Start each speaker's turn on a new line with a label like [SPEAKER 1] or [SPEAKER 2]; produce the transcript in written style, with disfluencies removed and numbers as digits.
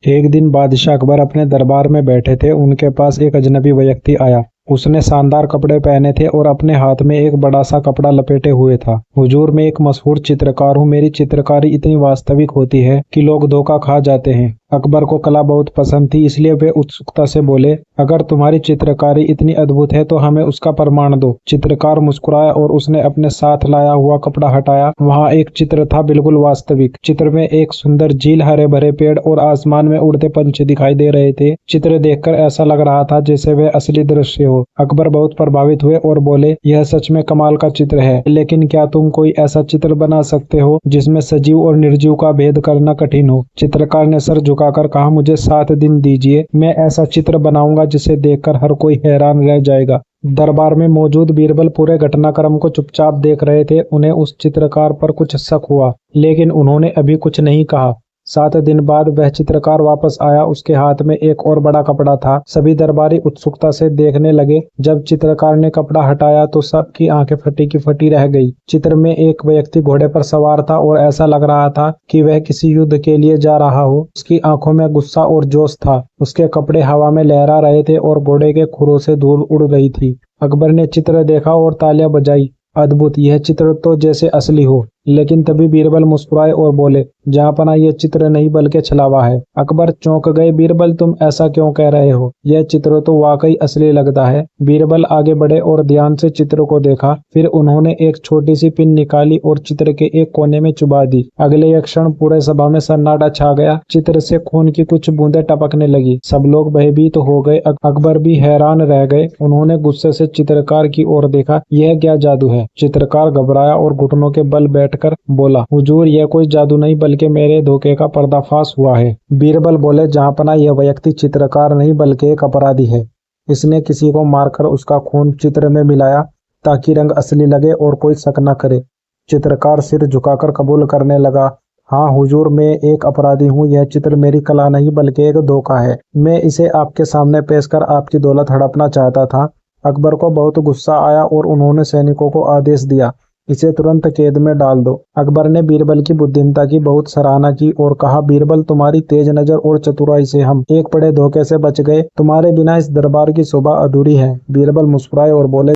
[SPEAKER 1] एक दिन बादशाह अकबर अपने दरबार में बैठे थे। उनके पास एक अजनबी व्यक्ति आया। उसने शानदार कपड़े पहने थे और अपने हाथ में एक बड़ा सा कपड़ा लपेटे हुए था। हुजूर, मैं एक मशहूर चित्रकार हूँ। मेरी चित्रकारी इतनी वास्तविक होती है कि लोग धोखा खा जाते हैं। अकबर को कला बहुत पसंद थी, इसलिए वे उत्सुकता से बोले, अगर तुम्हारी चित्रकारी इतनी अद्भुत है तो हमें उसका प्रमाण दो। चित्रकार मुस्कुराया और उसने अपने साथ लाया हुआ कपड़ा हटाया। वहाँ एक चित्र था, बिल्कुल वास्तविक। चित्र में एक सुंदर झील, हरे भरे पेड़ और आसमान में उड़ते पंछी दिखाई दे रहे थे। चित्र देखकर ऐसा लग रहा था जैसे वह असली दृश्य हो। अकबर बहुत प्रभावित हुए और बोले, यह सच में कमाल का चित्र है, लेकिन क्या तुम कोई ऐसा चित्र बना सकते हो जिसमें सजीव और निर्जीव का भेद करना कठिन हो? चित्रकार ने सर झुकाकर कहा, मुझे 7 दिन दीजिए, मैं ऐसा चित्र बनाऊंगा जिसे देखकर हर कोई हैरान रह जाएगा। दरबार में मौजूद बीरबल पूरे घटनाक्रम को चुपचाप देख रहे थे। उन्हें उस चित्रकार पर कुछ शक हुआ, लेकिन उन्होंने अभी कुछ नहीं कहा। 7 दिन बाद वह चित्रकार वापस आया। उसके हाथ में एक और बड़ा कपड़ा था। सभी दरबारी उत्सुकता से देखने लगे। जब चित्रकार ने कपड़ा हटाया तो सबकी आंखें फटी की फटी रह गई। चित्र में एक व्यक्ति घोड़े पर सवार था और ऐसा लग रहा था कि वह किसी युद्ध के लिए जा रहा हो। उसकी आंखों में गुस्सा और जोश था। उसके कपड़े हवा में लहरा रहे थे और घोड़े के खुरों से धूल उड़ रही थी। अकबर ने चित्र देखा और तालियां बजाई। अद्भुत, यह चित्र तो जैसे असली हो। लेकिन तभी बीरबल मुस्कुराए और बोले, जहाँपनाह, यह चित्र नहीं बल्कि छलावा है। अकबर चौंक गए। बीरबल, तुम ऐसा क्यों कह रहे हो? यह चित्र तो वाकई असली लगता है। बीरबल आगे बढ़े और ध्यान से चित्र को देखा। फिर उन्होंने एक छोटी सी पिन निकाली और चित्र के एक कोने में चुभा दी। अगले एक क्षण पूरे सभा में सन्नाटा छा गया। चित्र से खून की कुछ बूंदें टपकने लगी। सब लोग भयभीत हो गए। अकबर भी हैरान रह गए। उन्होंने गुस्से से चित्रकार की ओर देखा। यह क्या जादू है? चित्रकार घबराया और घुटनों के बल कर बोला, हुजूर, यह कोई जादू नहीं बल्कि मेरे धोखे का पर्दाफाश हुआ है। बीरबल बोले, जहाँपनाह, यह व्यक्ति चित्रकार नहीं बल्कि एक अपराधी है। इसने किसी को मारकर उसका खून चित्र में मिलाया ताकि रंग असली लगे और कोई शक न करे। चित्रकार सिर झुकाकर कबूल करने लगा, हाँ हुजूर, मैं एक अपराधी हूँ। यह चित्र मेरी कला नहीं बल्कि एक धोखा है। मैं इसे आपके सामने पेश कर आपकी दौलत हड़पना चाहता था। अकबर को बहुत गुस्सा आया और उन्होंने सैनिकों को आदेश दिया, इसे तुरंत कैद में डाल दो। अकबर ने बीरबल की बुद्धिमत्ता की बहुत सराहना की और कहा, बीरबल, तुम्हारी तेज नजर और चतुराई से हम एक बड़े धोखे से बच गए। तुम्हारे बिना इस दरबार की शोभा अधूरी है। बीरबल मुस्कुराए और बोले,